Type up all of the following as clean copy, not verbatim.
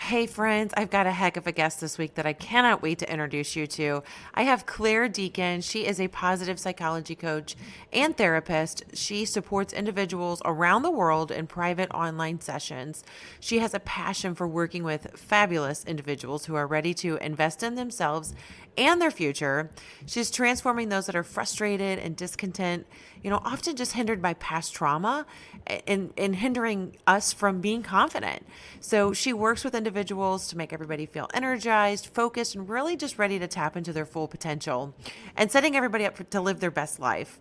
Hey friends, I've got a heck of a guest this week that I cannot wait to introduce you to. I have Clare Deacon. She is a positive psychology coach and therapist. She supports individuals around the world in private online sessions. She has a passion for working with fabulous individuals who are ready to invest in themselves and their future. She's transforming those that are frustrated and discontent, often just hindered by past trauma and hindering us from being confident. So she works with individuals to make everybody feel energized, focused, and really just ready to tap into their full potential and setting everybody up to live their best life.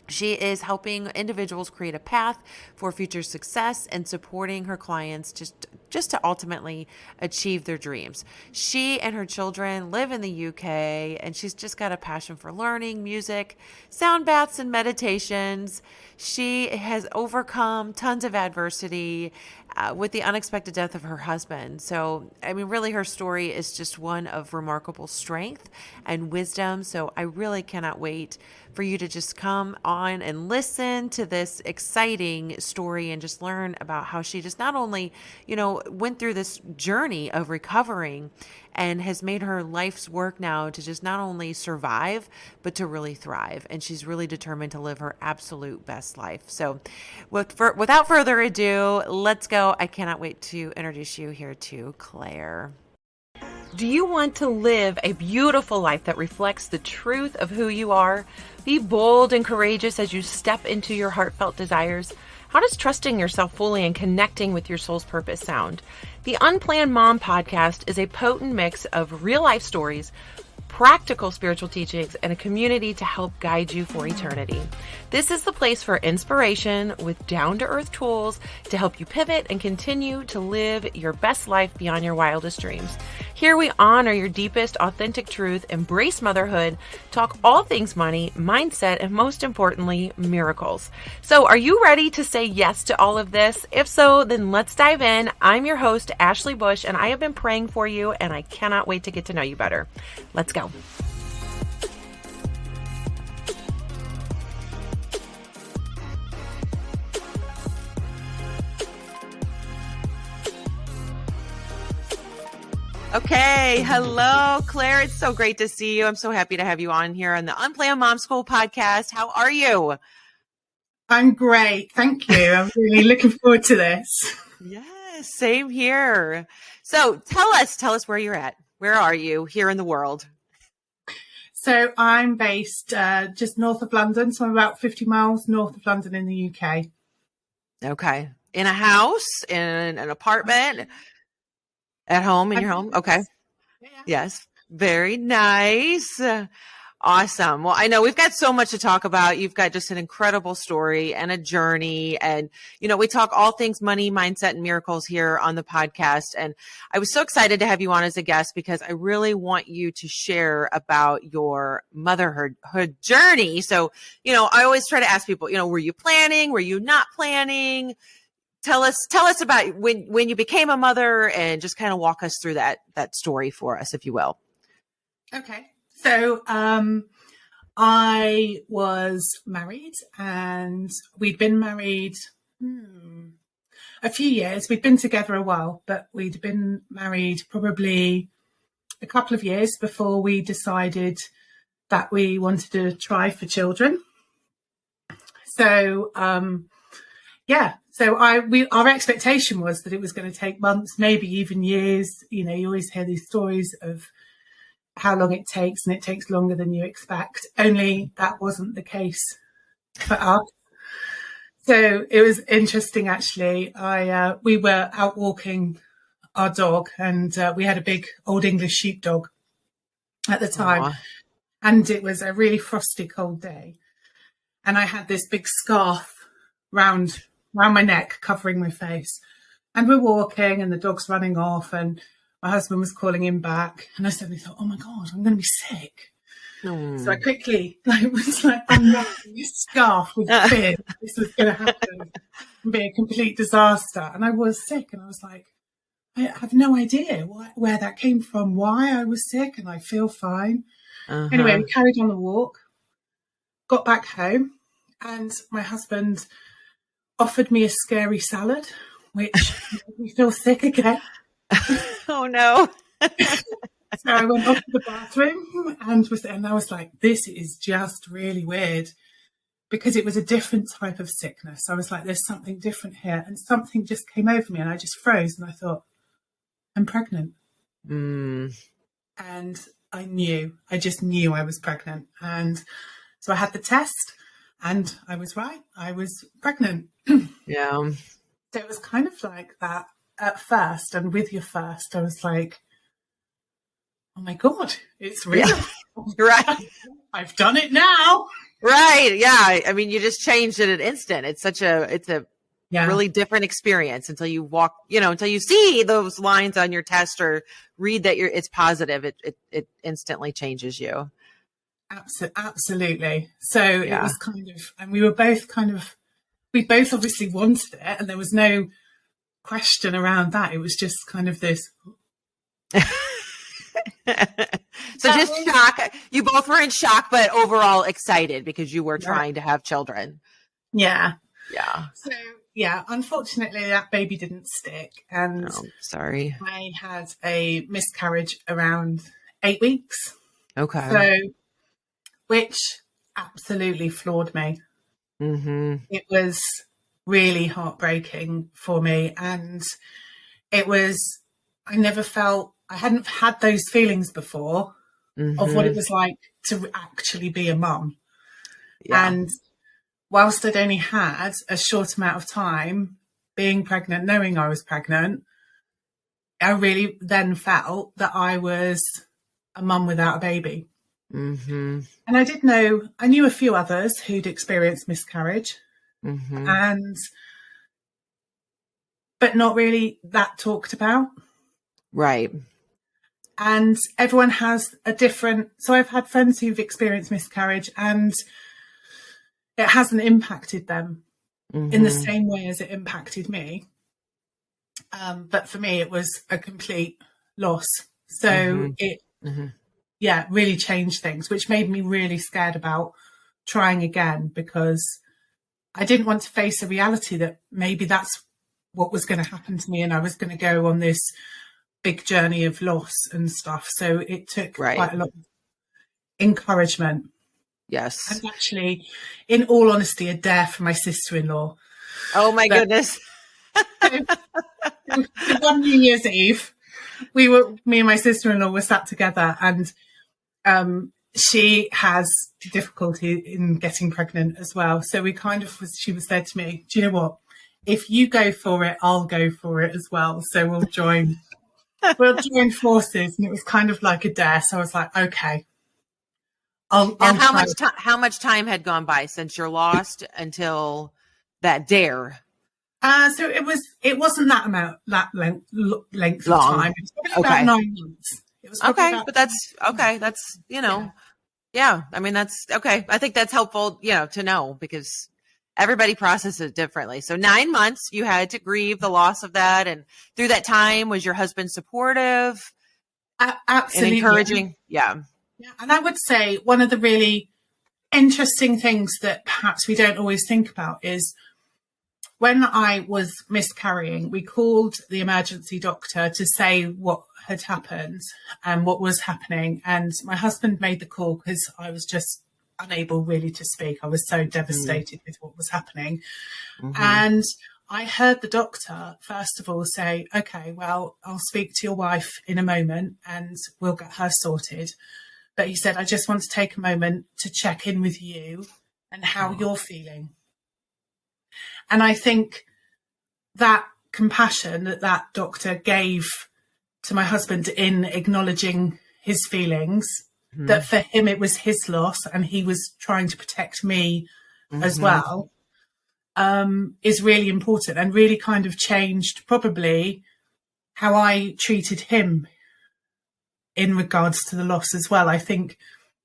She is helping individuals create a path for future success and supporting her clients just to ultimately achieve their dreams. She and her children live in the UK, and she's just got a passion for learning, music, sound baths, and meditations. She has overcome tons of adversity with the unexpected death of her husband. So, really, her story is just one of remarkable strength and wisdom. So, I really cannot wait for you to just come on and listen to this exciting story and just learn about how she just not only, went through this journey of recovering and has made her life's work now to just not only survive, but to really thrive. And she's really determined to live her absolute best life. So without further ado, let's go. I cannot wait to introduce you here to Clare. Do you want to live a beautiful life that reflects the truth of who you are? Be bold and courageous as you step into your heartfelt desires. How does trusting yourself fully and connecting with your soul's purpose sound? The Unplanned Mom podcast is a potent mix of real life stories, practical spiritual teachings, and a community to help guide you for eternity. This is the place for inspiration with down-to-earth tools to help you pivot and continue to live your best life beyond your wildest dreams. Here we honor your deepest, authentic truth, embrace motherhood, talk all things money, mindset, and most importantly, miracles. So are you ready to say yes to all of this? If so, then let's dive in. I'm your host, Ashley Bush, and I have been praying for you, and I cannot wait to get to know you better. Let's go. Okay. Hello, Clare. It's so great to see you. I'm so happy to have you on here on the Unplanned Mom School podcast. How are you? I'm great. Thank you. I'm really looking forward to this. Yes, same here. So tell us where you're at. Where are you here in the world? So I'm based just north of London. So I'm about 50 miles north of London in the UK. Okay. In a house, in an apartment, at home, in your home? Okay. Yeah. Yes. Very nice. Awesome. Well, I know we've got so much to talk about. You've got just an incredible story and a journey. And, we talk all things money, mindset, and miracles here on the podcast. And I was so excited to have you on as a guest because I really want you to share about your motherhood journey. So, I always try to ask people, were you planning? Were you not planning? Tell us about when you became a mother and just kind of walk us through that story for us, if you will. Okay. So I was married and we'd been married a few years. We'd been together a while, but we'd been married probably a couple of years before we decided that we wanted to try for children. So, So our expectation was that it was going to take months, maybe even years. You always hear these stories of how long it takes, and it takes longer than you expect. Only that wasn't the case for us. So it was interesting, actually. We were out walking our dog, and we had a big old English sheepdog at the time. Aww. And it was a really frosty, cold day. And I had this big scarf round my neck, covering my face. And we're walking and the dog's running off and my husband was calling him back. And I suddenly thought, oh my God, I'm going to be sick. So I quickly unwrapping this scarf with fear this was going to happen and be a complete disaster. And I was sick and I was like, I have no idea where that came from, why I was sick, and I feel fine. Anyway, we carried on the walk, got back home, and my husband offered me a scary salad, which made me feel sick again. Oh no. So I went up to the bathroom and I was like, this is just really weird, because it was a different type of sickness. I was like, there's something different here. And something just came over me and I just froze and I thought, I'm pregnant. Mm. And I just knew I was pregnant. And so I had the test and I was right. I was pregnant. Yeah. So it was kind of like that at first. And with your first, I was like, oh my God, it's real. Yeah. Right. I've done it now. Right. Yeah. I mean, you just changed it at instant. It's a really different experience until you walk, until you see those lines on your test or read that it's positive. It instantly changes you. Absolutely. So it was and we both obviously wanted it, and there was no question around that. It was just kind of this. So just shock. You both were in shock, but overall excited because you were trying to have children. Yeah. Yeah. So unfortunately that baby didn't stick, and sorry. I had a miscarriage around 8 weeks. Okay. So, which absolutely floored me. Mm-hmm. It was really heartbreaking for me, and I hadn't had those feelings before of what it was like to actually be a mum. Yeah. And whilst I'd only had a short amount of time being pregnant, knowing I was pregnant, I really then felt that I was a mum without a baby. Mm-hmm. And I knew a few others who'd experienced miscarriage, but not really that talked about. Right. And everyone has so I've had friends who've experienced miscarriage and it hasn't impacted them in the same way as it impacted me. But for me, it was a complete loss. So it really changed things, which made me really scared about trying again, because I didn't want to face a reality that maybe that's what was going to happen to me and I was going to go on this big journey of loss and stuff. So it took quite a lot of encouragement. Yes. And actually, in all honesty, a dare from my sister-in-law. Oh my goodness. One New Year's Eve, me and my sister-in-law were sat together, and she has difficulty in getting pregnant as well. So she was said to me, do you know what? If you go for it, I'll go for it as well. So we'll join forces. And it was kind of like a dare. So I was like, okay. How much time had gone by since you're lost until that dare? So it wasn't that length of time. It was about 9 months. It was but that's okay. That's yeah. I mean, that's okay. I think that's helpful, to know, because everybody processes it differently. So 9 months you had to grieve the loss of that, and through that time, was your husband supportive? Absolutely, and encouraging. Yeah. Yeah, and I would say one of the really interesting things that perhaps we don't always think about is when I was miscarrying, we called the emergency doctor to say what had happened and what was happening. And my husband made the call because I was just unable really to speak. I was so devastated with what was happening. And I heard the doctor, first of all, say, okay, well, I'll speak to your wife in a moment and we'll get her sorted. But he said, I just want to take a moment to check in with you and how you're feeling. And I think that compassion that doctor gave to my husband in acknowledging his feelings, that for him it was his loss and he was trying to protect me as well, is really important, and really kind of changed probably how I treated him in regards to the loss as well. I think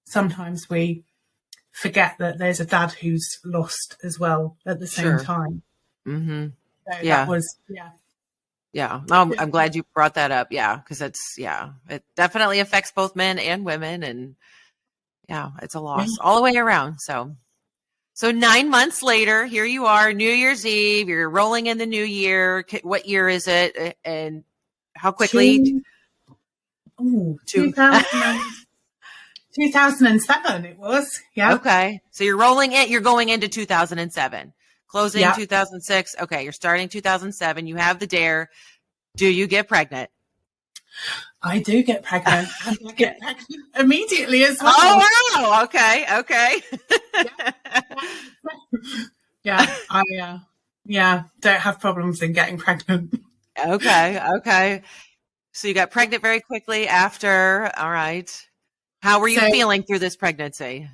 sometimes we forget that there's a dad who's lost as well at the same time. So that was, Yeah. I'm glad you brought that up. Yeah. Because it definitely affects both men and women. And it's a loss all the way around. So 9 months later, here you are, New Year's Eve, you're rolling in the new year. What year is it? And how quickly? Two. 2007 it was. Yeah. Okay. So you're going into 2007, closing 2006. Okay. You're starting 2007. You have the dare. Do you get pregnant? I do get pregnant, and I get pregnant immediately as well. Oh, wow. Okay. Okay. I don't have problems in getting pregnant. Okay. Okay. So you got pregnant very quickly after. All right. How were you feeling through this pregnancy?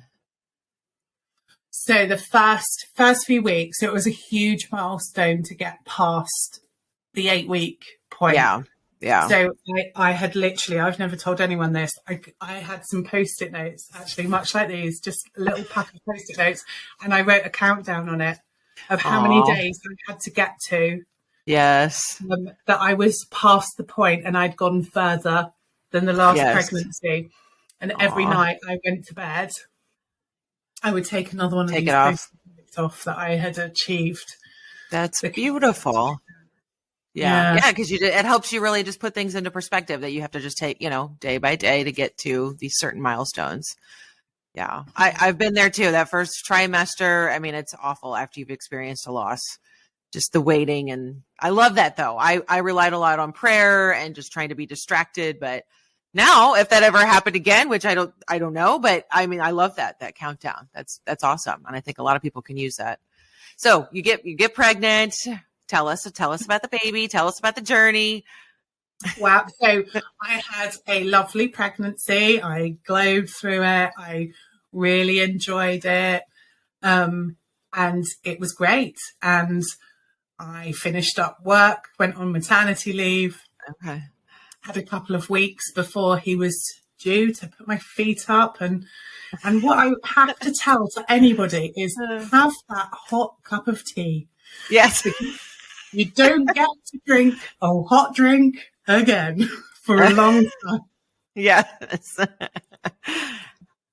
So the first few weeks, it was a huge milestone to get past the 8-week point. Yeah. Yeah. So I had literally, I've never told anyone this. I had some Post-it notes, actually, much like these, just a little pack of Post-it notes. And I wrote a countdown on it of how many days I had to get to. Yes. That I was past the point and I'd gone further than the last pregnancy. And every night I went to bed, I would take another one of these Post-it notes off that I had achieved. That's beautiful. Yeah. Because it helps you really just put things into perspective that you have to just take, day by day to get to these certain milestones. Yeah. I've been there too. That first trimester, I mean, it's awful after you've experienced a loss, just the waiting. And I love that though. I relied a lot on prayer and just trying to be distracted. But now if that ever happened again, which I don't know, but I mean, I love that countdown. That's awesome. And I think a lot of people can use that. So you get pregnant. Tell us about the baby. Tell us about the journey. Wow. So I had a lovely pregnancy. I glowed through it. I really enjoyed it. And it was great. And I finished up work, went on maternity leave. Okay. Had a couple of weeks before he was due to put my feet up. And what I have to tell to anybody is have that hot cup of tea. Yes. You don't get to drink a hot drink again for a long time. Yes.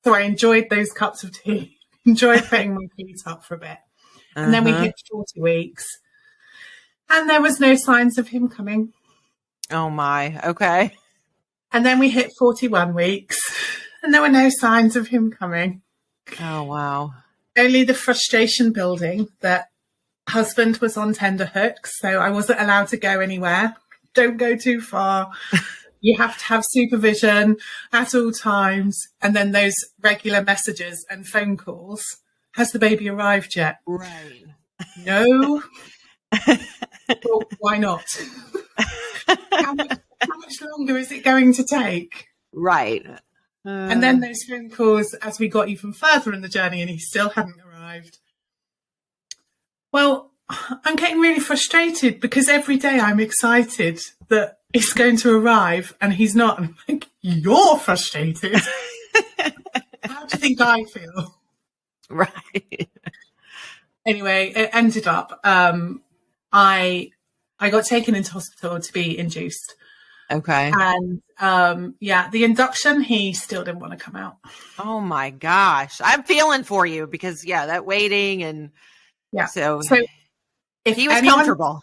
So I enjoyed those cups of tea, enjoyed putting my feet up for a bit. And then we hit 40 weeks and there was no signs of him coming. Oh my. Okay. And then we hit 41 weeks and there were no signs of him coming. Oh, wow. Only the frustration building that husband was on tenterhooks, so I wasn't allowed to go anywhere. Don't go too far. You have to have supervision at all times. And then those regular messages and phone calls. Has the baby arrived yet? Right. No. Well, why not? How much longer is it going to take? Right. And then those phone calls as we got even further in the journey and he still hadn't arrived. Well, I'm getting really frustrated because every day I'm excited that he's going to arrive and he's not. And I'm like, you're frustrated. How do you think I feel? Right. Anyway, it ended up, I got taken into hospital to be induced. Okay. And the induction, he still didn't want to come out. Oh my gosh. I'm feeling for you because that waiting and so if he was comfortable.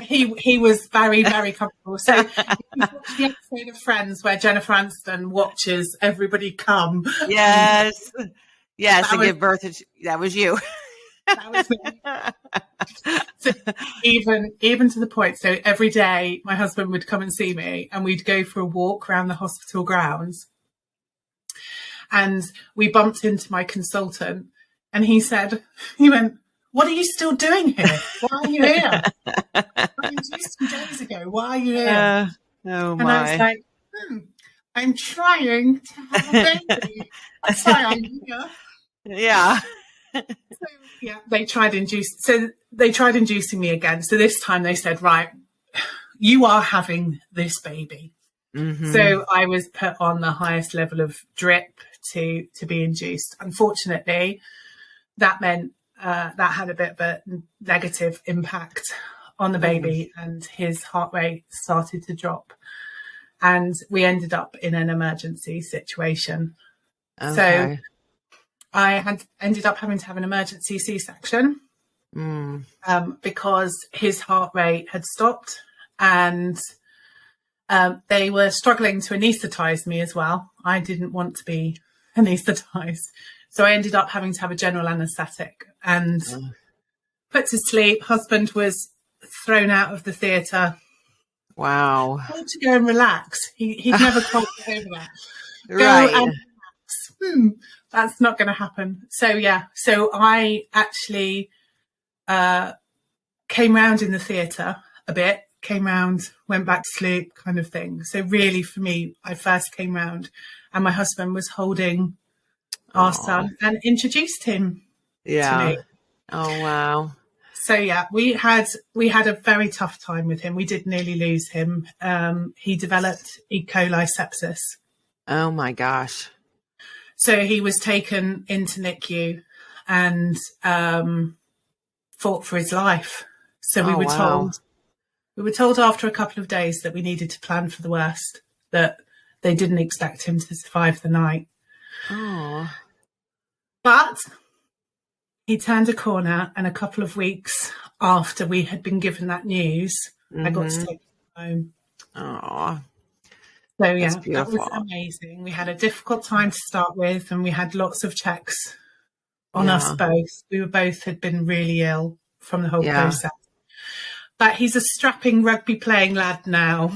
He was very, very comfortable. So if you watch the episode of Friends where Jennifer Aniston watches everybody come. Yes. Yes, to give birth. That was you. That was me. So even to the point, so every day my husband would come and see me and we'd go for a walk around the hospital grounds. And we bumped into my consultant and he went, what are you still doing here? Why are you here? I induced 2 days ago. Why are you here? Oh my. And I was like, I'm trying to have a baby. That's why I'm here. Yeah. They tried inducing me again. So this time they said, right, you are having this baby. Mm-hmm. So I was put on the highest level of drip to be induced. Unfortunately, that meant that had a bit of a negative impact on the baby and his heart rate started to drop. And we ended up in an emergency situation. Okay. So I had ended up having to have an emergency C-section because his heart rate had stopped and They were struggling to anaesthetize me as well. I didn't want to be anaesthetized. So I ended up having to have a general anaesthetic and put to sleep. Husband was thrown out of the theatre. Wow. Told to go and relax. He'd never quite get over that. Go Right. and relax. That's not going to happen. So yeah, so I actually came round in the theatre a bit, came round, went back to sleep kind of thing. So really for me, I first came round and my husband was holding our son and introduced him to me. Oh, wow. So yeah, we had a very tough time with him. We did nearly lose him. He developed E. coli sepsis. Oh my gosh. So he was taken into NICU and fought for his life. So we were told after a couple of days that we needed to plan for the worst, that they didn't expect him to survive the night. Oh. But he turned a corner, and a couple of weeks after we had been given that news, I got to take him home. Oh. So yeah, that was amazing. We had a difficult time to start with, and we had lots of checks on us both. We were both had been really ill from the whole process. But he's a strapping rugby playing lad now.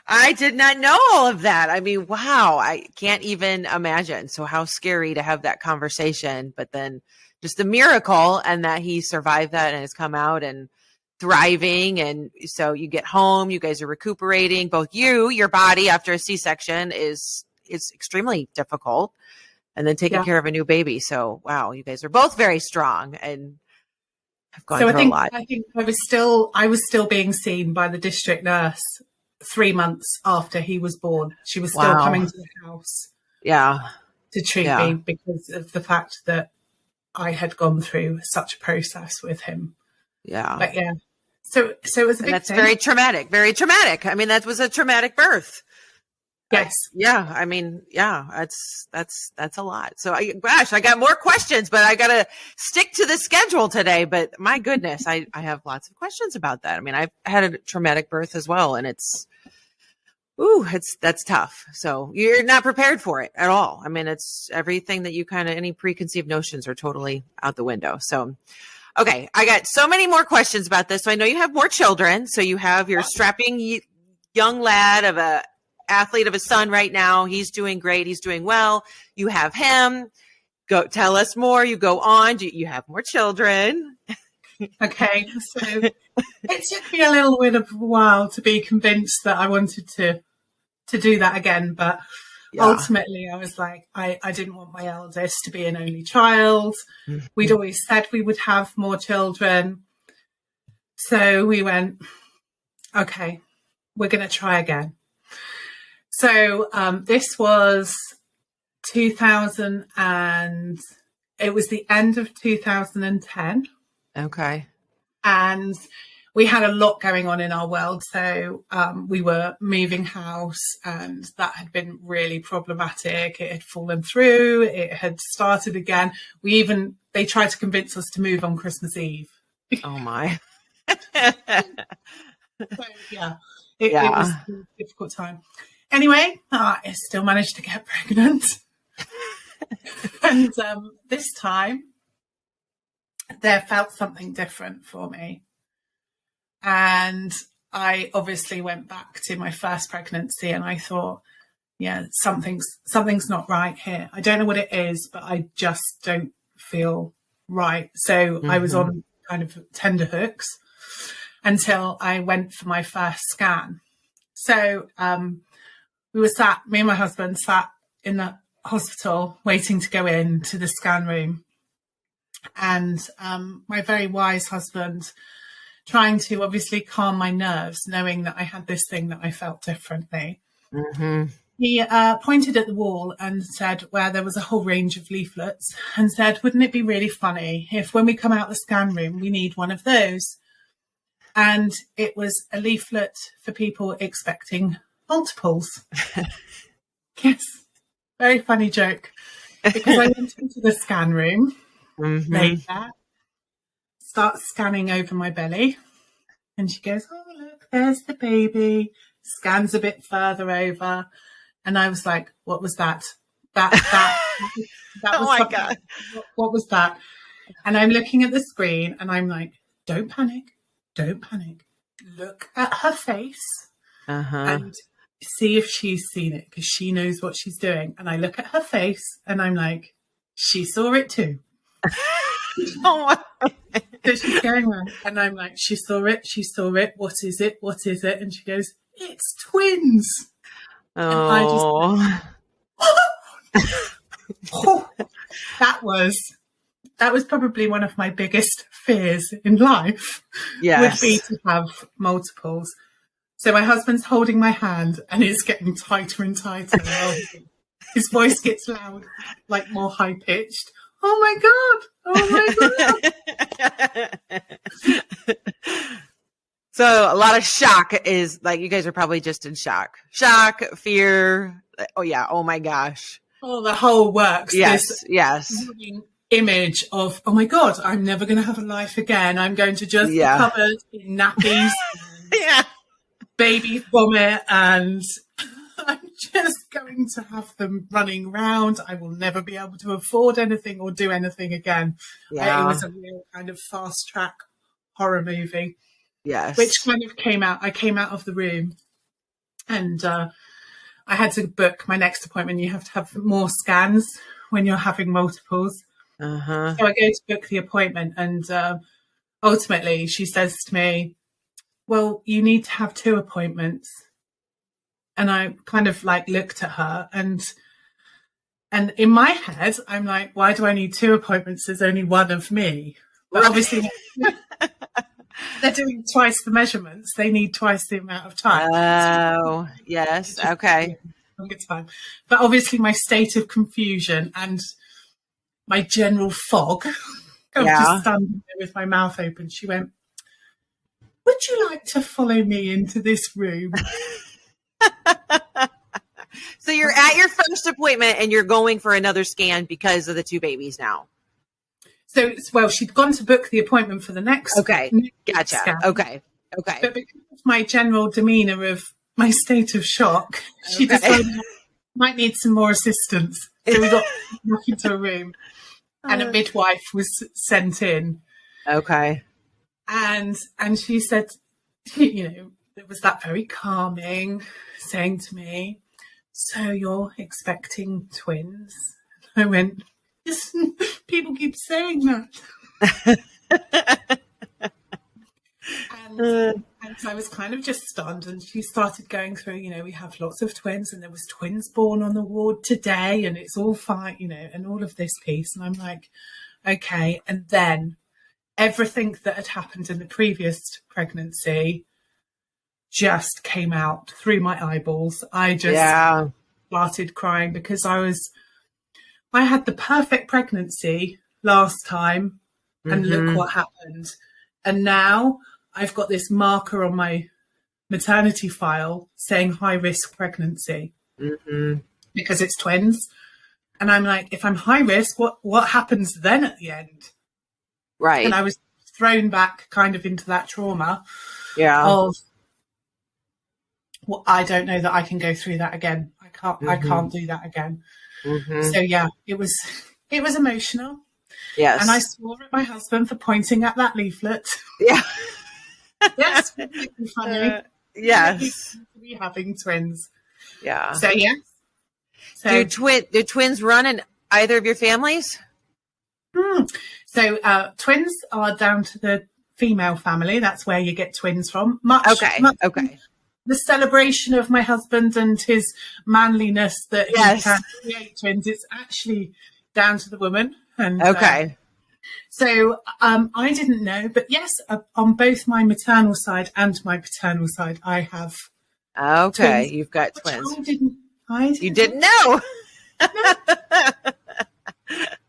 I did not know all of that. I mean, wow, I can't even imagine. So how scary to have that conversation, but then just the miracle and that he survived that and has come out and thriving. And so you get home, you guys are recuperating. Both your body after a C-section is extremely difficult, and then taking care of a new baby. So wow, you guys are both very strong and have gone through a lot. I think I was still being seen by the district nurse 3 months after he was born. She was still coming to the house to treat me because of the fact that I had gone through such a process with him. Yeah. But yeah. So it was a big that's thing. Very traumatic. Very traumatic. I mean, that was a traumatic birth. Yes. I mean, that's a lot. So I got more questions, but I got to stick to the schedule today. But my goodness, I have lots of questions about that. I mean, I've had a traumatic birth as well, and that's tough. So you're not prepared for it at all. I mean, it's everything that any preconceived notions are totally out the window. So, okay. I got so many more questions about this. So I know you have more children. So you have your strapping young lad of a athlete of a son right now. He's doing great. He's doing well. You have him. Go tell us more. You go on. You have more children. Okay. So it took me a little bit of a while to be convinced that I wanted to do that again. But ultimately I was like, I didn't want my eldest to be an only child. Mm-hmm. We'd always said we would have more children. So we went, okay, we're going to try again. So this was 2000 and it was the end of 2010. Okay. And we had a lot going on in our world. So we were moving house, and that had been really problematic. It had fallen through. It had started again. They tried to convince us to move on Christmas Eve. Oh my. So, it was a difficult time. Anyway, I still managed to get pregnant. And this time, there felt something different for me. And I obviously went back to my first pregnancy, and I thought, something's not right here. I don't know what it is, but I just don't feel right. So I was on kind of tenterhooks until I went for my first scan. So me and my husband sat in the hospital waiting to go into the scan room. And my very wise husband, trying to obviously calm my nerves, knowing that I had this thing that I felt differently. Mm-hmm. He pointed at the wall and said, where there was a whole range of leaflets, and said, wouldn't it be really funny if when we come out the scan room, we need one of those? And it was a leaflet for people expecting multiples. Yes, very funny joke. Because I went into the scan room, laid there, start scanning over my belly, and she goes, oh, look, there's the baby, scans a bit further over. And I was like, what was that? That Oh was my something. God. What was that? And I'm looking at the screen and I'm like, don't panic. Don't panic. Look at her face and see if she's seen it, because she knows what she's doing. And I look at her face and I'm like, she saw it too. Oh my. So she's going around and I'm like, she saw it. What is it? And she goes, it's twins. Oh. And I just, oh, that was probably one of my biggest fears in life. Yes. Would be to have multiples. So my husband's holding my hand and it's getting tighter and tighter. His voice gets loud, like more high pitched. Oh my God. So a lot of shock is like, you guys are probably just in shock, fear. Oh yeah. Oh my gosh. Oh, the whole works. Yes. Yes. Image of, oh my God, I'm never going to have a life again. I'm going to just be covered in nappies, yeah, baby vomit, and I'm just going to have them running around. I will never be able to afford anything or do anything again. Yeah. It was a real kind of fast track horror movie. Yes. Which kind of came out. I came out of the room and I had to book my next appointment. You have to have more scans when you're having multiples. So I go to book the appointment and ultimately she says to me, well, you need to have 2 appointments. And I kind of like looked at her and in my head, I'm like, why do I need 2 appointments? There's only one of me. But obviously they're doing twice the measurements. They need twice the amount of time. Oh, yes. Okay. Longer time. But obviously my state of confusion and my general fog of just standing there with my mouth open. She went, would you like to follow me into this room? So you're at your first appointment and you're going for another scan because of the 2 babies now. So, well, she'd gone to book the appointment for the next. Okay. Gotcha. Scan. Okay. But because of my general demeanour of my state of shock, she decided I might need some more assistance. So we got back into a room and a midwife was sent in. Okay. And she said, you know, it was that very calming saying to me, so you're expecting twins? I went, yes, people keep saying that. And so I was kind of just stunned, and she started going through, you know, we have lots of twins and there was twins born on the ward today and it's all fine, you know, and all of this piece. And I'm like, okay. And then everything that had happened in the previous pregnancy just came out through my eyeballs. I just started crying because I had the perfect pregnancy last time and look what happened. And now I've got this marker on my maternity file saying high risk pregnancy because it's twins. And I'm like, if I'm high risk, what happens then at the end? Right. And I was thrown back kind of into that trauma of, well, I don't know that I can go through that again. I can't do that again. So yeah, it was emotional. Yes. And I swore at my husband for pointing at that leaflet. Yeah. Yes, it's funny. Yes. To be having twins. Yeah. So yes. So do twins run in either of your families? So twins are down to the female family. That's where you get twins from. Okay. The celebration of my husband and his manliness that he can create twins, it's actually down to the woman. And, so I didn't know, but yes, on both my maternal side and my paternal side, I have. Okay, twins, you've got twins. You didn't know.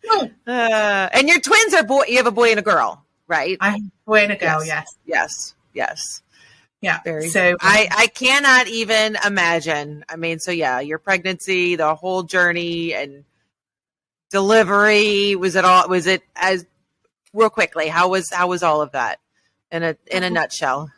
No. And your twins are boy. You have a boy and a girl, right? I have a boy and a girl. Yes. Yeah. So I cannot even imagine. I mean, so yeah, your pregnancy, the whole journey and delivery, was it as real quickly? How was all of that in a nutshell?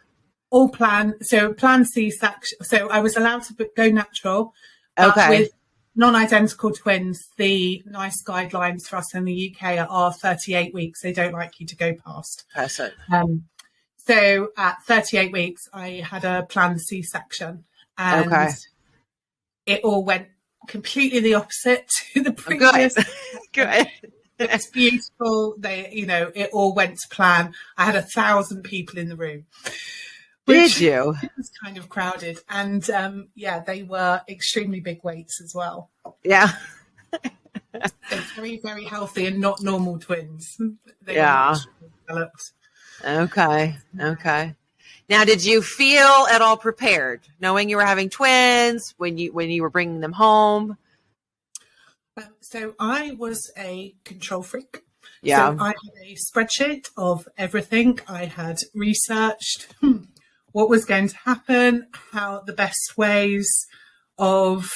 all planned. So planned C-section. So I was allowed to go natural. Okay. With non-identical twins, the NICE guidelines for us in the UK are 38 weeks. They don't like you to go past. That's it. So at 38 weeks, I had a planned C-section, and Okay. it all went completely the opposite to the previous. Good. It's beautiful. It all went to plan. I had 1,000 people in the room. Did you? It was kind of crowded, and they were extremely big weights as well. Yeah. They're very, very healthy and not normal twins. They were naturally developed. Okay. Now, did you feel at all prepared, knowing you were having twins when you were bringing them home? So I was a control freak. Yeah. So I had a spreadsheet of everything. I had researched what was going to happen, how the best ways of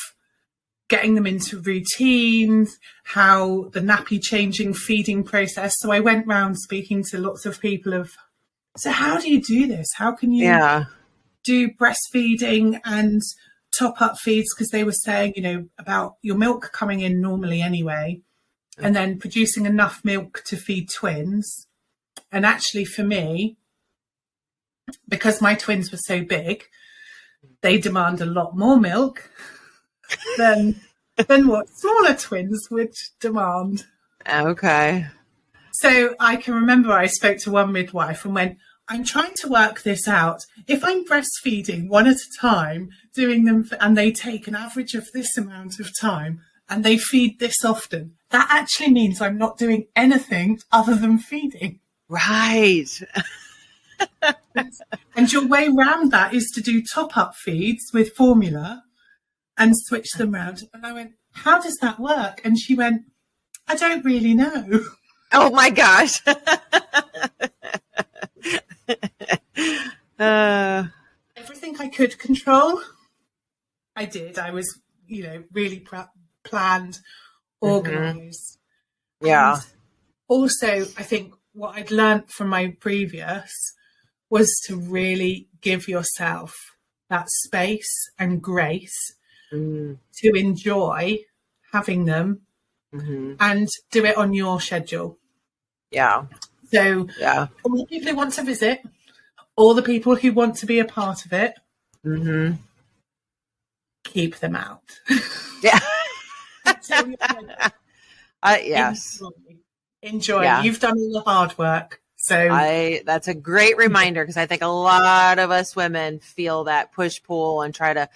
getting them into routines, how the nappy changing feeding process. So I went round speaking to lots of people so how do you do this? How can you do breastfeeding and top up feeds? Because they were saying, about your milk coming in normally anyway, and then producing enough milk to feed twins. And actually for me, because my twins were so big, they demand a lot more milk than what smaller twins would demand. Okay. So I can remember I spoke to one midwife and went, I'm trying to work this out. If I'm breastfeeding one at a time, doing them, and they take an average of this amount of time, and they feed this often, that actually means I'm not doing anything other than feeding. Right. And your way around that is to do top-up feeds with formula and switch them around. And I went, how does that work? And she went, I don't really know. Oh, my gosh. Everything I could control, I did. I was, really planned, organised. Yeah. And also, I think what I'd learned from my previous was to really give yourself that space and grace to enjoy having them and do it on your schedule. Yeah. So all the people who want to visit, all the people who want to be a part of it, keep them out. Yeah. Yes. Enjoy. Yeah. You've done all the hard work. So that's a great reminder, because I think a lot of us women feel that push-pull and try to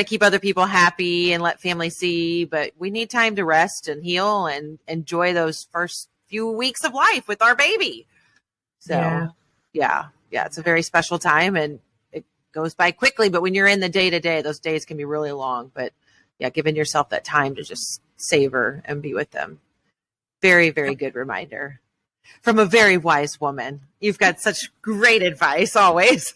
keep other people happy and let family see, but we need time to rest and heal and enjoy those first few weeks of life with our baby. So yeah, it's a very special time, and it goes by quickly, but when you're in the day-to-day, those days can be really long. But yeah, giving yourself that time to just savor and be with them. Very, very good reminder from a very wise woman. You've got such great advice always.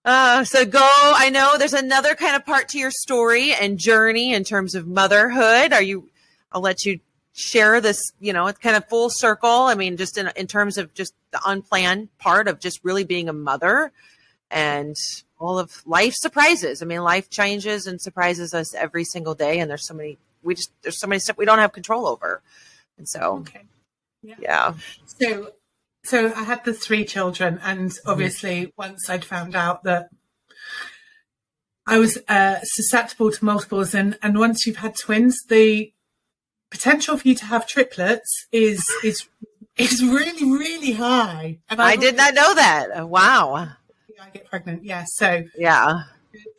I know there's another kind of part to your story and journey in terms of motherhood. I'll let you share this, it's kind of full circle. I mean, just in terms of just the unplanned part of just really being a mother and all of life surprises. I mean, life changes and surprises us every single day. And there's so many stuff we don't have control over. And so, yeah. So I had the 3 children, and obviously once I'd found out that I was susceptible to multiples, and once you've had twins, the potential for you to have triplets is really, really high. And I did not know that. Wow. I get pregnant. Yeah. So yeah,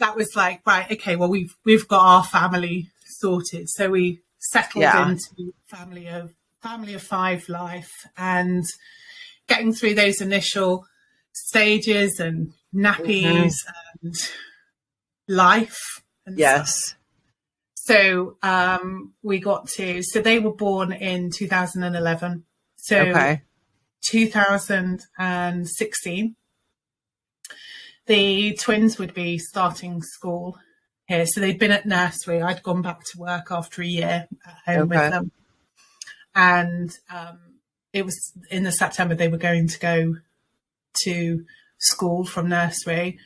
that was like, right. Okay. Well, we've got our family sorted. So we settled into family of 5 life, and getting through those initial stages and nappies and life. And stuff. So we got to, so they were born in 2011. So 2016, the twins would be starting school here. So they'd been at nursery. I'd gone back to work after a year at home with them. And it was in the September they were going to go to school from nursery.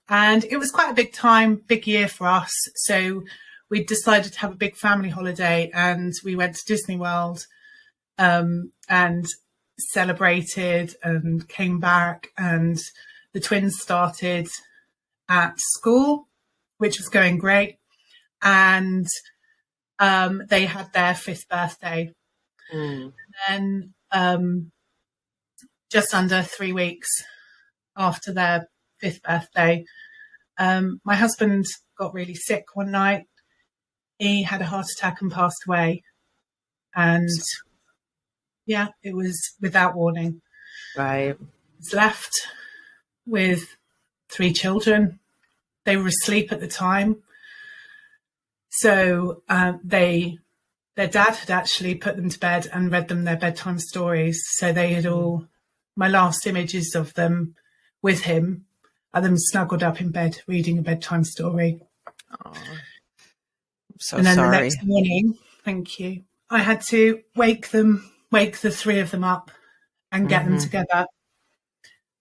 And it was quite a big year for us. So we decided to have a big family holiday, and we went to Disney World and celebrated and came back. And the twins started at school, which was going great. And they had their 5th birthday. And then just under 3 weeks after their 5th birthday, my husband got really sick one night. He had a heart attack and passed away. And yeah, it was without warning. Right. He was left with 3 children. They were asleep at the time. So their dad had actually put them to bed and read them their bedtime stories. So they had all, my last images of them with him are them snuggled up in bed reading a bedtime story. Oh, I'm so and then sorry. the next morning, thank you, I had to wake the 3 of them up and get them together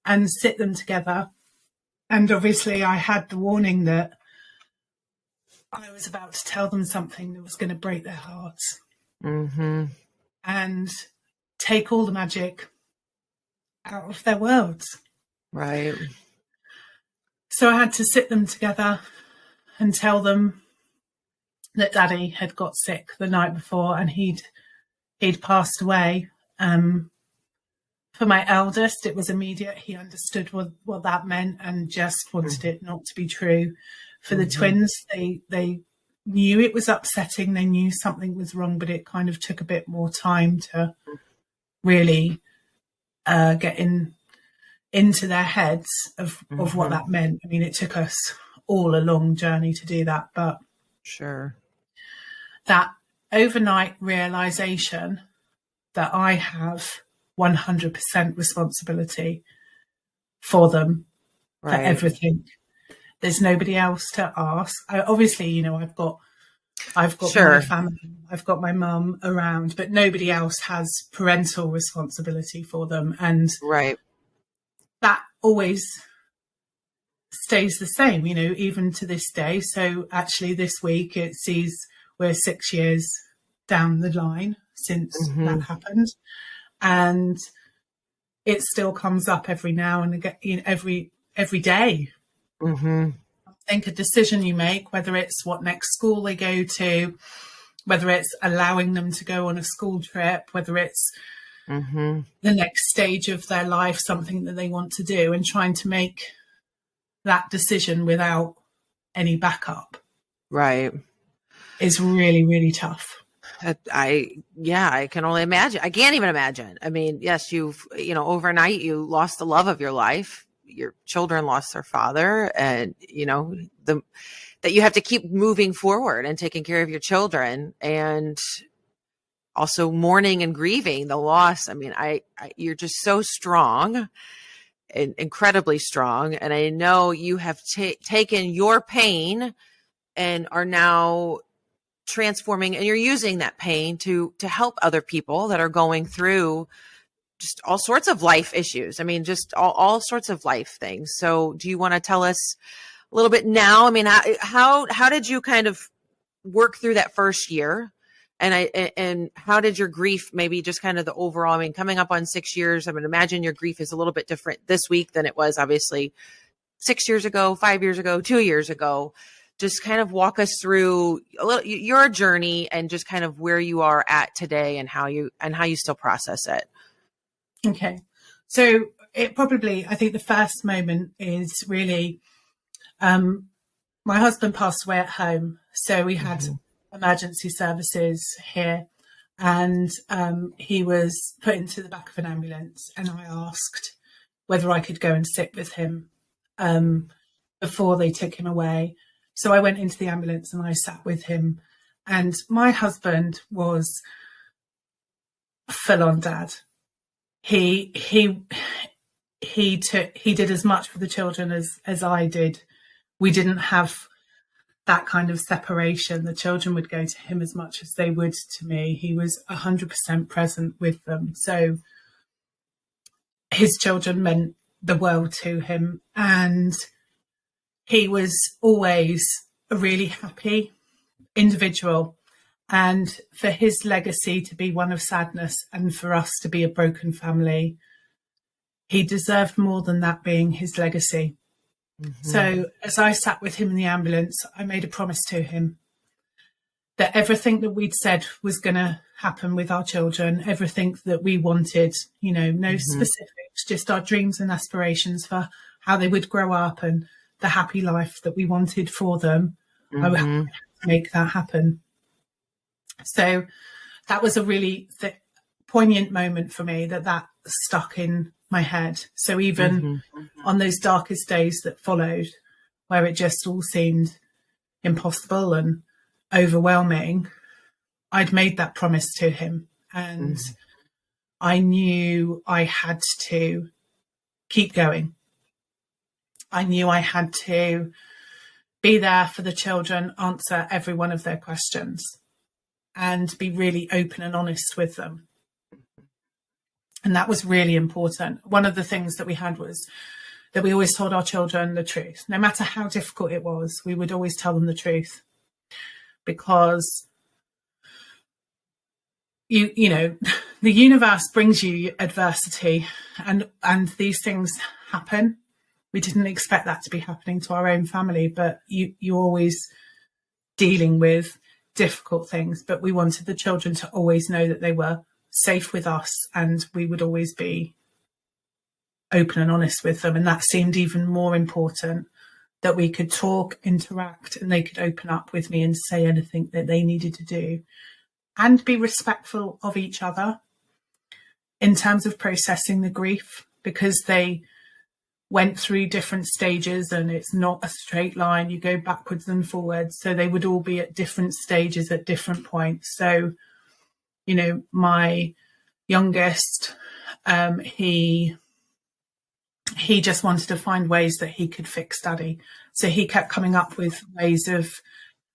and sit them together. And obviously I had the warning that I was about to tell them something that was going to break their hearts and take all the magic out of their worlds. Right. So I had to sit them together and tell them that Daddy had got sick the night before and he'd passed away. For my eldest, it was immediate. He understood what that meant and just wanted it not to be true. For the twins, they knew it was upsetting. They knew something was wrong, but it kind of took a bit more time to really get into their heads of what that meant. I mean, it took us all a long journey to do that, but sure, that overnight realization that I have 100% responsibility for them, for everything. There's nobody else to ask. Obviously, I've got my family, I've got my mum around, but nobody else has parental responsibility for them. And that always stays the same, even to this day. So actually this week it sees we're 6 years down the line since that happened. And it still comes up every now and again, every day. I think a decision you make, whether it's what next school they go to, whether it's allowing them to go on a school trip, whether it's the next stage of their life, something that they want to do, and trying to make that decision without any backup. Right. Is really, really tough. I can only imagine. I can't even imagine. I mean, yes, overnight you lost the love of your life. Your children lost their father, and that you have to keep moving forward and taking care of your children, and also mourning and grieving the loss. I mean, you're just so strong and incredibly strong. And I know you have taken your pain and are now transforming, and you're using that pain to help other people that are going through just all sorts of life issues. I mean, just all sorts of life things. So do you want to tell us a little bit now? I mean, how did you kind of work through that first year? And how did your grief, maybe just kind of the overall, I mean, coming up on 6 years, I mean, imagine your grief is a little bit different this week than it was obviously 6 years ago, 5 years ago, 2 years ago. Just kind of walk us through a little your journey and just kind of where you are at today and how you still process it. Okay. So I think the first moment is really, my husband passed away at home. So we had emergency services here, and he was put into the back of an ambulance, and I asked whether I could go and sit with him before they took him away. So I went into the ambulance and I sat with him, and my husband was full on dad. He did as much for the children as I did. We didn't have that kind of separation. The children would go to him as much as they would to me. He was 100% present with them. So his children meant the world to him. And he was always a really happy individual. And for his legacy to be one of sadness and for us to be a broken family, he deserved more than that being his legacy. So as I sat with him in the ambulance, I made a promise to him that everything that we'd said was going to happen with our children, everything that we wanted, no specifics, just our dreams and aspirations for how they would grow up and the happy life that we wanted for them. I would have to make that happen. So that was a really poignant moment for me that stuck in my head. So even on those darkest days that followed, where it just all seemed impossible and overwhelming, I'd made that promise to him, and I knew I had to keep going. I knew I had to be there for the children, answer every one of their questions, and be really open and honest with them. And that was really important. One of the things that we had was that we always told our children the truth. No matter how difficult it was, we would always tell them the truth. Because, the universe brings you adversity, and these things happen. We didn't expect that to be happening to our own family, but you're always dealing with difficult things. But we wanted the children to always know that they were safe with us, and we would always be open and honest with them. And that seemed even more important, that we could talk, interact, and they could open up with me and say anything that they needed to do, and be respectful of each other in terms of processing the grief, because they went through different stages and it's not a straight line. You go backwards and forwards. So they would all be at different stages at different points. So, my youngest, he just wanted to find ways that he could fix Daddy. So he kept coming up with ways of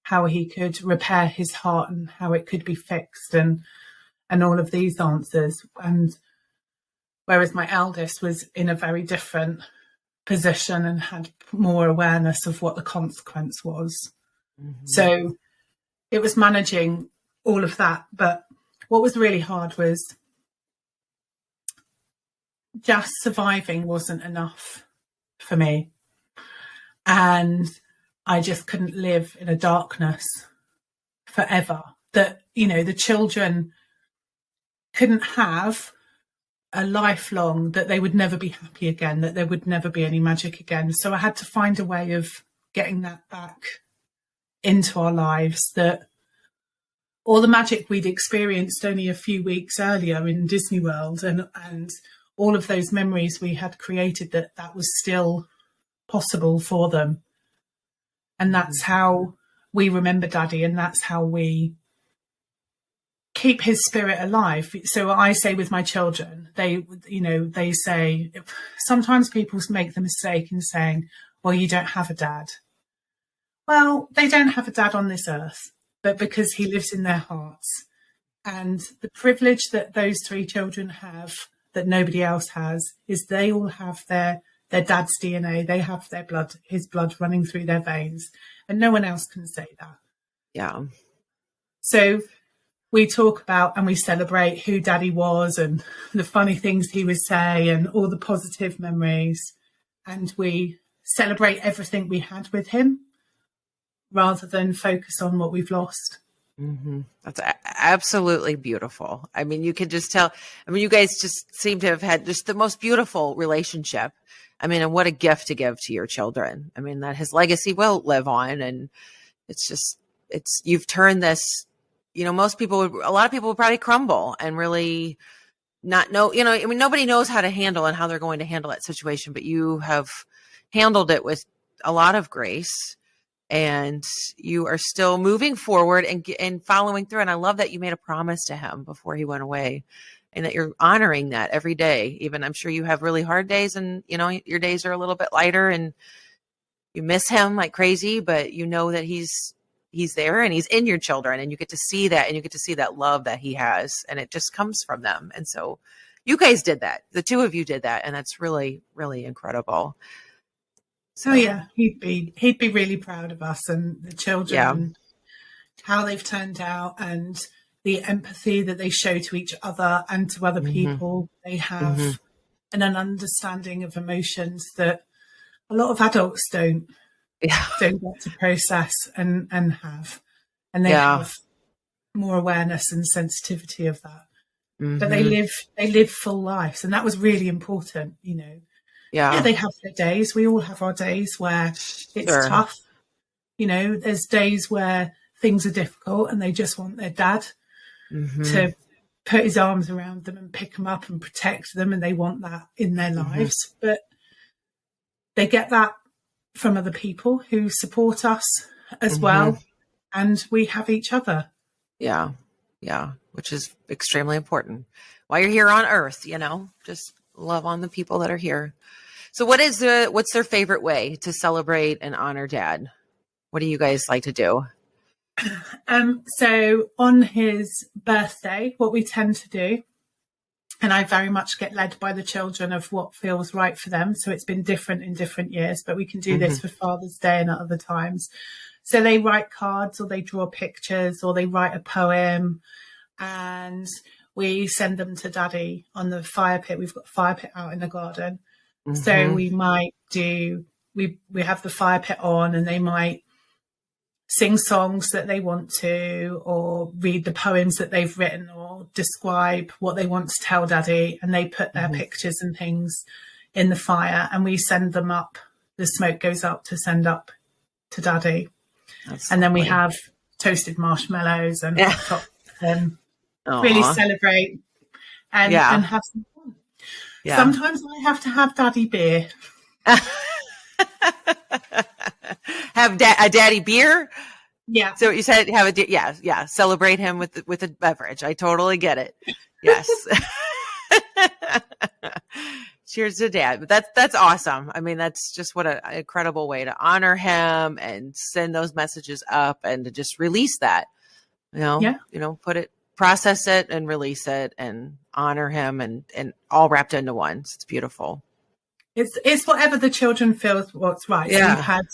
how he could repair his heart and how it could be fixed, and all of these answers. And whereas my eldest was in a very different position and had more awareness of what the consequence was. So it was managing all of that. But what was really hard was just surviving wasn't enough for me. And I just couldn't live in a darkness forever. That, the children couldn't have a lifelong, that they would never be happy again, that there would never be any magic again. So I had to find a way of getting that back into our lives, that all the magic we'd experienced only a few weeks earlier in Disney World, and all of those memories we had created, that was still possible for them. And that's how we remember Daddy, and that's how we keep his spirit alive. So I say with my children, they say, sometimes people make the mistake in saying, well, you don't have a dad. Well, they don't have a dad on this earth, but because he lives in their hearts. And the privilege that those three children have that nobody else has is they all have their dad's DNA. They have his blood running through their veins, and no one else can say that. Yeah. So we talk about and we celebrate who Daddy was and the funny things he would say and all the positive memories. And we celebrate everything we had with him rather than focus on what we've lost. That's absolutely beautiful. I mean, you can just tell. I mean, you guys just seem to have had just the most beautiful relationship. I mean, and what a gift to give to your children. I mean, that his legacy will live on. And you've turned this, a lot of people would probably crumble and really not know, I mean, nobody knows how to handle and how they're going to handle that situation, but you have handled it with a lot of grace. And you are still moving forward and following through. And I love that you made a promise to him before he went away, and that you're honoring that every day. Even I'm sure you have really hard days, and your days are a little bit lighter and you miss him like crazy, but you know that he's there and he's in your children, and you get to see that, and you get to see that love that he has, and it just comes from them. And so you guys did that. The two of you did that. And that's really, really incredible. So yeah, he'd be really proud of us and the children and how they've turned out and the empathy that they show to each other and to other people. They have an understanding of emotions that a lot of adults don't get to process and have. And they have more awareness and sensitivity of that. But they live full lives. And that was really important, you know. Yeah, they have their days. We all have our days where it's tough. You know, there's days where things are difficult and they just want their dad to put his arms around them and pick them up and protect them. And they want that in their lives. But they get that from other people who support us as well. And we have each other. Yeah. Yeah. Which is extremely important. While you're here on earth, you know, just love on the people that are here. So what's their favorite way to celebrate and honor Dad? What do you guys like to do? So on his birthday, what we tend to do, and I very much get led by the children of what feels right for them. So it's been different in different years, but we can do this for Father's Day and at other times. So they write cards or they draw pictures or they write a poem and we send them to Daddy on the fire pit. We've got a fire pit out in the garden. So we might we have the fire pit on and they might sing songs that they want to or read the poems that they've written or describe what they want to tell Daddy, and they put their pictures and things in the fire and we send them up. The smoke goes up to send up to Daddy. And then we have toasted marshmallows and hot chocolate and really celebrate and have some fun. Yeah. Sometimes I have to have Daddy beer. Have a Daddy beer? Yeah. So you said have a celebrate him with a beverage. I totally get it. Yes. Cheers to Dad. But that's awesome. I mean, that's just what an incredible way to honor him and send those messages up and to just release that. You know, process it and release it and honor him and all wrapped into one. So it's beautiful. It's whatever the children feel what's right. Yeah. So we've had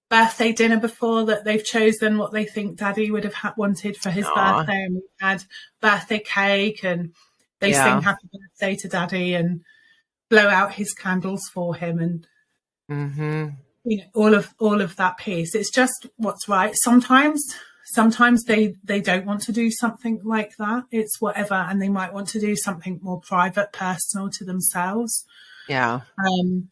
birthday dinner before that they've chosen what they think Daddy would have wanted for his birthday, and we've had birthday cake and they sing happy birthday to Daddy and blow out his candles for him and you know all of that piece. It's just what's right. Sometimes they don't want to do something like that. It's whatever, and they might want to do something more private, personal to themselves. Yeah. And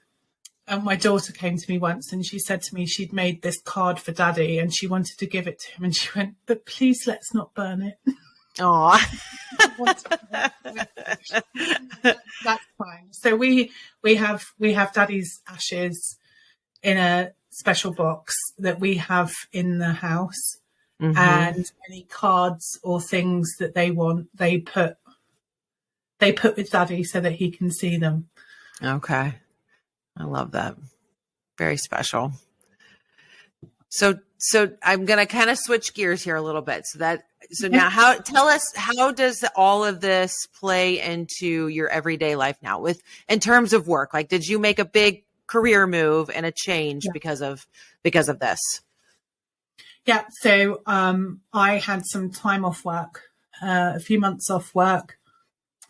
my daughter came to me once and she said to me she'd made this card for Daddy and she wanted to give it to him and she went, but please let's not burn it. Oh, that's fine. So we have Daddy's ashes in a special box that we have in the house, and any cards or things that they want, they put with Daddy so that he can see them. Okay. I love that. Very special. So I'm going to kind of switch gears here a little bit. So now tell us, how does all of this play into your everyday life now in terms of work? Like, did you make a big career move and a change because of this? Yeah. So, I had some time off work, a few months off work.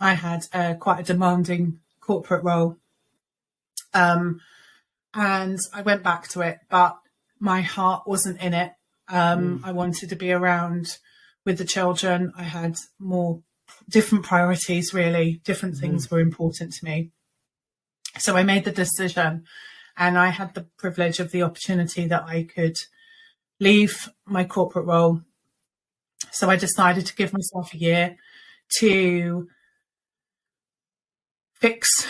I had quite a demanding corporate role. And I went back to it, but my heart wasn't in it. I wanted to be around with the children. I had more different priorities, really. Different things were important to me. So I made the decision, and I had the privilege of the opportunity that I could leave my corporate role. So I decided to give myself a year to fix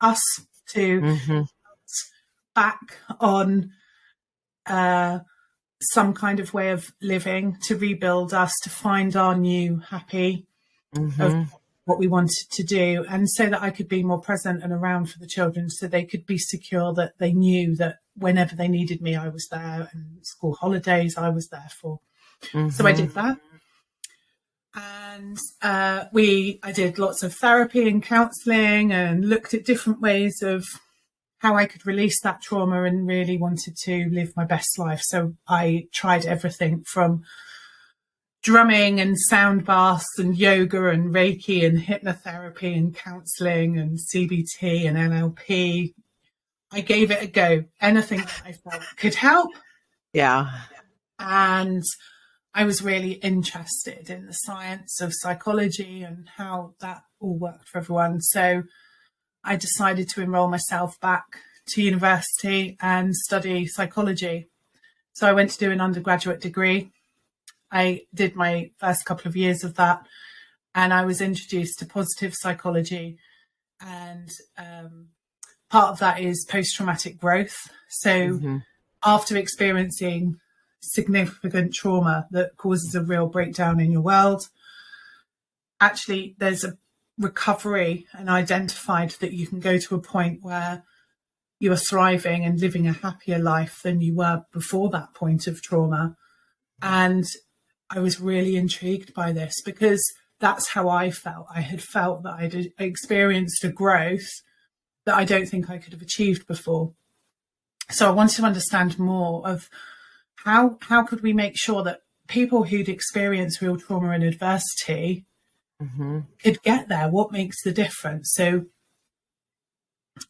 us, to back on some kind of way of living, to rebuild us, to find our new happy of what we wanted to do, and so that I could be more present and around for the children, so they could be secure that they knew that whenever they needed me, I was there, and school holidays I was there for. So I did that. And I did lots of therapy and counselling and looked at different ways of how I could release that trauma, and really wanted to live my best life. So I tried everything from drumming and sound baths and yoga and Reiki and hypnotherapy and counselling and CBT and NLP. I gave it a go. Anything that I felt could help. Yeah. And I was really interested in the science of psychology and how that all worked for everyone. So I decided to enroll myself back to university and study psychology. So I went to do an undergraduate degree. I did my first couple of years of that, and I was introduced to positive psychology. And part of that is post-traumatic growth. So after experiencing significant trauma that causes a real breakdown in your world, actually there's a recovery, and identified that you can go to a point where you are thriving and living a happier life than you were before that point of trauma. And I was really intrigued by this, because that's how I felt. I had felt that I'd experienced a growth that I don't think I could have achieved before. So I wanted to understand more of how could we make sure that people who'd experienced real trauma and adversity could get there. What makes the difference? So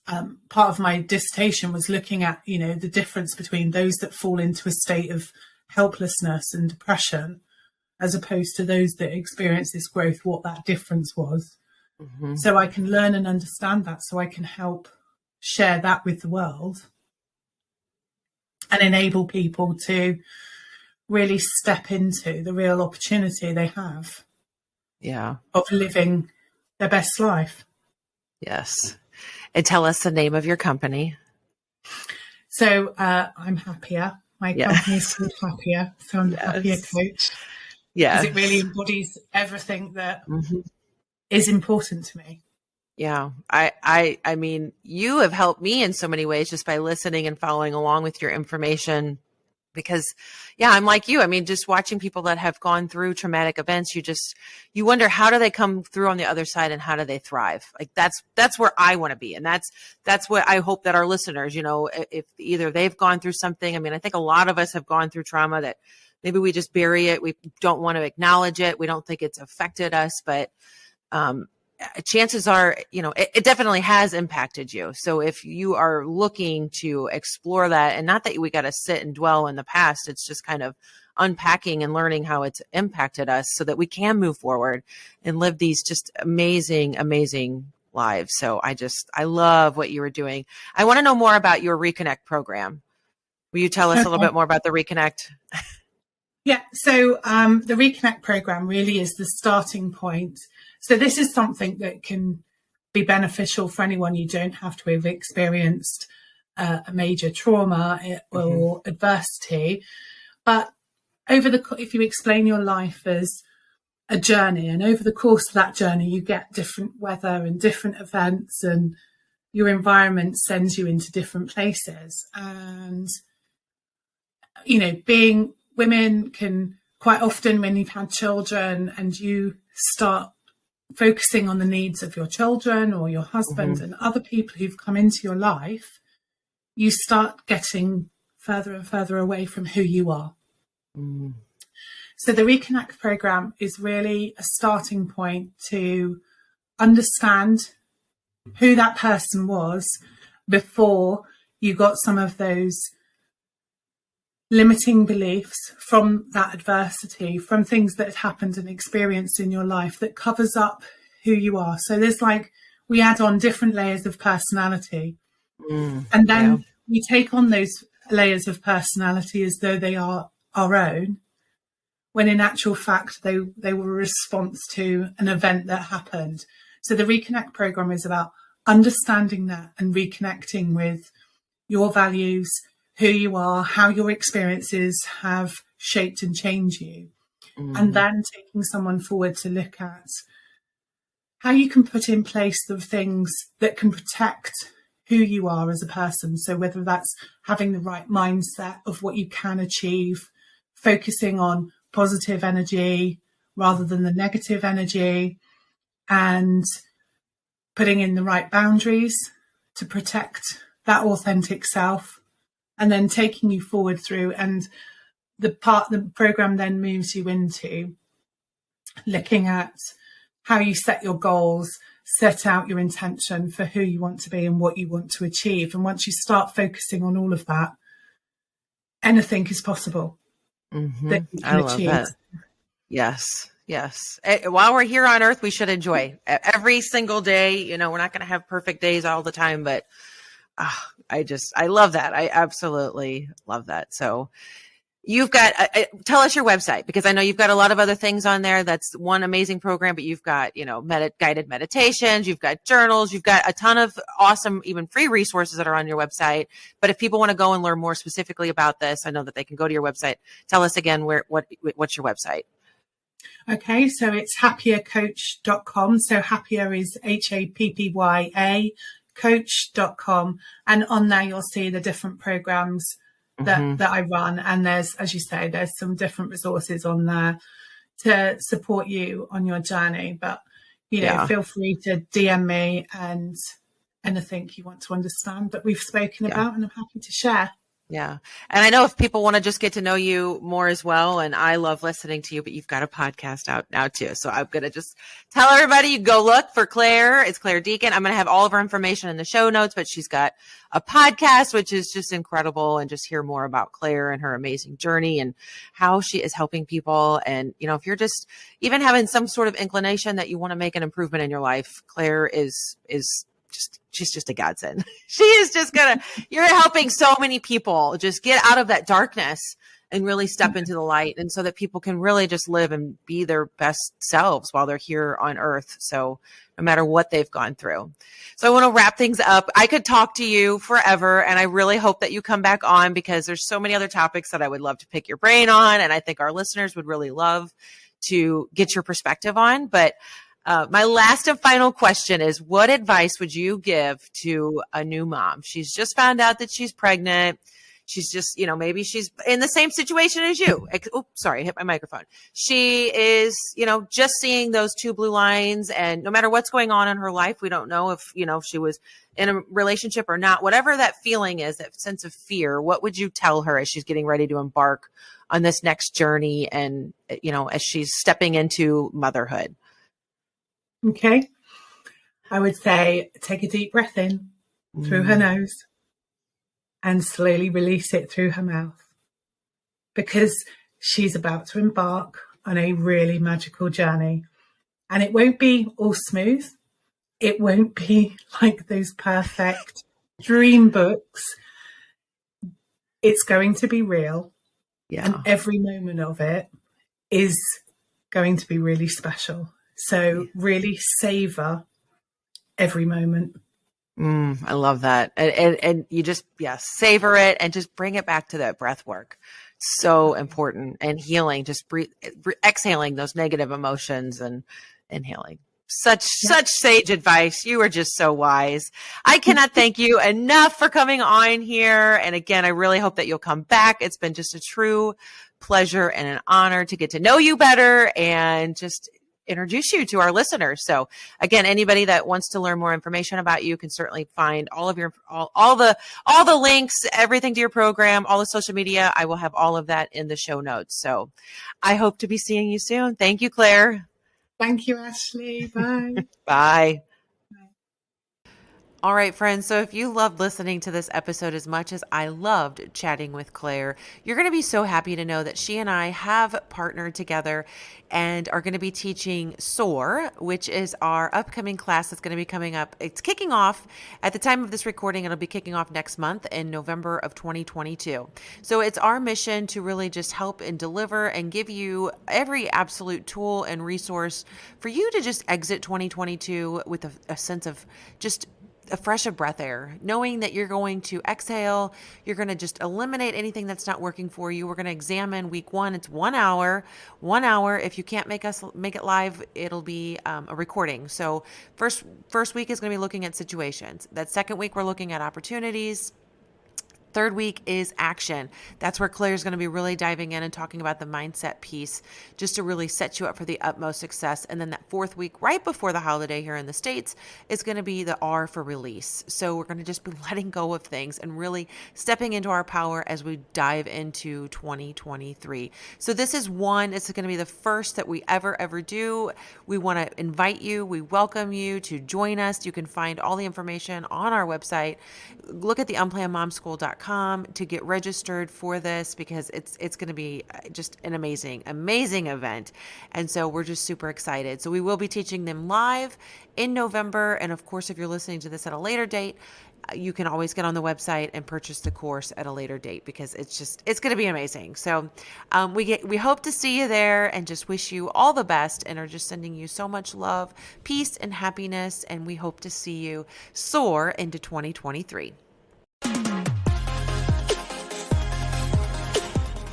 part of my dissertation was looking at, the difference between those that fall into a state of helplessness and depression, as opposed to those that experience this growth, what that difference was. So I can learn and understand that, so I can help share that with the world and enable people to really step into the real opportunity they have of living their best life. Yes. And tell us the name of your company. So I'm Happier. My company is called Happier. So I'm the Happier Coach. Yeah. Because it really embodies everything that is important to me. Yeah. I mean, you have helped me in so many ways just by listening and following along with your information, because I'm like you. I mean, just watching people that have gone through traumatic events, you wonder, how do they come through on the other side, and how do they thrive? Like that's where I want to be. And that's what I hope that our listeners, if either they've gone through something. I mean, I think a lot of us have gone through trauma that maybe we just bury it. We don't want to acknowledge it. We don't think it's affected us, but chances are, it definitely has impacted you. So if you are looking to explore that, and not that we got to sit and dwell in the past, it's just kind of unpacking and learning how it's impacted us so that we can move forward and live these just amazing, amazing lives. So I love what you were doing. I want to know more about your Reconnect program. Will you tell us a little bit more about the Reconnect? Yeah. So the Reconnect program really is the starting point. So this is something that can be beneficial for anyone. You don't have to have experienced a major trauma or adversity, but if you explain your life as a journey, and over the course of that journey, you get different weather and different events, and your environment sends you into different places. And, being women can quite often, when you've had children and you start focusing on the needs of your children or your husband and other people who've come into your life, you start getting further and further away from who you are. So the Reconnect program is really a starting point to understand who that person was before you got some of those limiting beliefs from that adversity, from things that had happened and experienced in your life, that covers up who you are. So there's we add on different layers of personality, and then we take on those layers of personality as though they are our own, when in actual fact they were a response to an event that happened. So the Reconnect program is about understanding that and reconnecting with your values, who you are, how your experiences have shaped and changed you, and then taking someone forward to look at how you can put in place the things that can protect who you are as a person. So whether that's having the right mindset of what you can achieve, focusing on positive energy, rather than the negative energy, and putting in the right boundaries to protect that authentic self, and then taking you forward through. And the program then moves you into looking at how you set your goals, set out your intention for who you want to be and what you want to achieve. And once you start focusing on all of that, anything is possible that you can I love achieve. that. Yes. Yes. While we're here on earth, we should enjoy every single day. You know, we're not going to have perfect days all the time, but I love that. I absolutely love that. So you've got, tell us your website, because I know you've got a lot of other things on there. That's one amazing program, but you've got, you know, guided meditations, you've got journals, you've got a ton of awesome, even free resources that are on your website. But if people want to go and learn more specifically about this, I know that they can go to your website. Tell us again, what's your website? Okay, so it's happiercoach.com. So happier is HAPPYA, coach.com. And on there, you'll see the different programs that I run. And there's, as you say, there's some different resources on there to support you on your journey. But, you know, feel free to DM me and anything you want to understand that we've spoken about, and I'm happy to share. Yeah. And I know if people want to just get to know you more as well, and I love listening to you, but you've got a podcast out now too. So I'm going to just tell everybody, you go look for Clare. It's Clare Deacon. I'm going to have all of her information in the show notes, but she's got a podcast, which is just incredible. And just hear more about Clare and her amazing journey and how she is helping people. And, you know, if you're just even having some sort of inclination that you want to make an improvement in your life, Clare is she's just a godsend. She is just you're helping so many people just get out of that darkness and really step into the light, and so that people can really just live and be their best selves while they're here on earth. So no matter what they've gone through. So I want to wrap things up. I could talk to you forever, and I really hope that you come back on, because there's so many other topics that I would love to pick your brain on. And I think our listeners would really love to get your perspective on. But my last and final question is, what advice would you give to a new mom? She's just found out that she's pregnant. She's just, you know, maybe she's in the same situation as you. Oops, sorry, I hit my microphone. She is, you know, just seeing those two blue lines, and no matter what's going on in her life, we don't know if, you know, she was in a relationship or not. Whatever that feeling is, that sense of fear, what would you tell her as she's getting ready to embark on this next journey, and, you know, as she's stepping into motherhood? Okay. I would say take a deep breath in through her nose and slowly release it through her mouth, because she's about to embark on a really magical journey. And it won't be all smooth. It won't be like those perfect dream books. It's going to be real. Yeah. And every moment of it is going to be really special. So really savor every moment. I love that. And you just, savor it and just bring it back to that breath work. So important. And healing, just exhaling those negative emotions and inhaling. Such sage advice. You are just so wise. I cannot thank you enough for coming on here. And again, I really hope that you'll come back. It's been just a true pleasure and an honor to get to know you better and just introduce you to our listeners. So again, anybody that wants to learn more information about you can certainly find all of your, all the links, everything to your program, all the social media. I will have all of that in the show notes. So I hope to be seeing you soon. Thank you, Clare. Thank you, Ashley. Bye. Bye. All right, friends. So if you loved listening to this episode as much as I loved chatting with Clare, you're going to be so happy to know that she and I have partnered together and are going to be teaching SOAR, which is our upcoming class that's going to be coming up. It's kicking off at the time of this recording. It'll be kicking off next month in November of 2022. So it's our mission to really just help and deliver and give you every absolute tool and resource for you to just exit 2022 with a sense of just a fresh of breath air, knowing that you're going to exhale. You're going to just eliminate anything that's not working for you. We're going to examine week 1. It's 1 hour. If you can't make it live, it'll be a recording. So first week is going to be looking at situations. That second week, we're looking at opportunities. third week is action. That's where Claire's going to be really diving in and talking about the mindset piece just to really set you up for the utmost success. And then that fourth week, right before the holiday here in the States, is going to be the R for release. So we're going to just be letting go of things and really stepping into our power as we dive into 2023. So this is it's going to be the first that we ever do. We want to invite you. We welcome you to join us. You can find all the information on our website. Look at the unplannedmomschool.com to get registered for this, because it's going to be just an amazing event. And so we're just super excited. So we will be teaching them live in November. And of course, if you're listening to this at a later date, you can always get on the website and purchase the course at a later date, because it's going to be amazing. So we hope to see you there and just wish you all the best, and are just sending you so much love, peace, and happiness. And we hope to see you soar into 2023.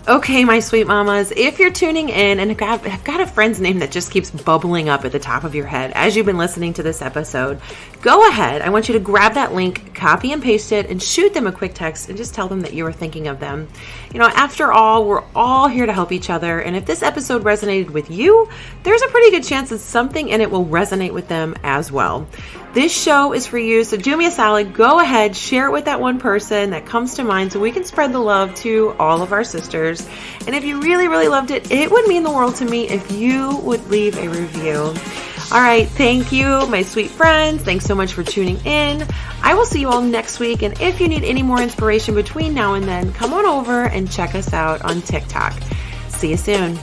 Okay, my sweet mamas, if you're tuning in and have got a friend's name that just keeps bubbling up at the top of your head as you've been listening to this episode, go ahead. I want you to grab that link, copy and paste it, and shoot them a quick text and just tell them that you were thinking of them. After all, we're all here to help each other. And if this episode resonated with you, there's a pretty good chance that something in it will resonate with them as well. This show is for you, so do me a solid. Go ahead, share it with that one person that comes to mind so we can spread the love to all of our sisters. And if you really, really loved it, it would mean the world to me if you would leave a review. All right, thank you, my sweet friends. Thanks so much for tuning in. I will see you all next week. And if you need any more inspiration between now and then, come on over and check us out on TikTok. See you soon.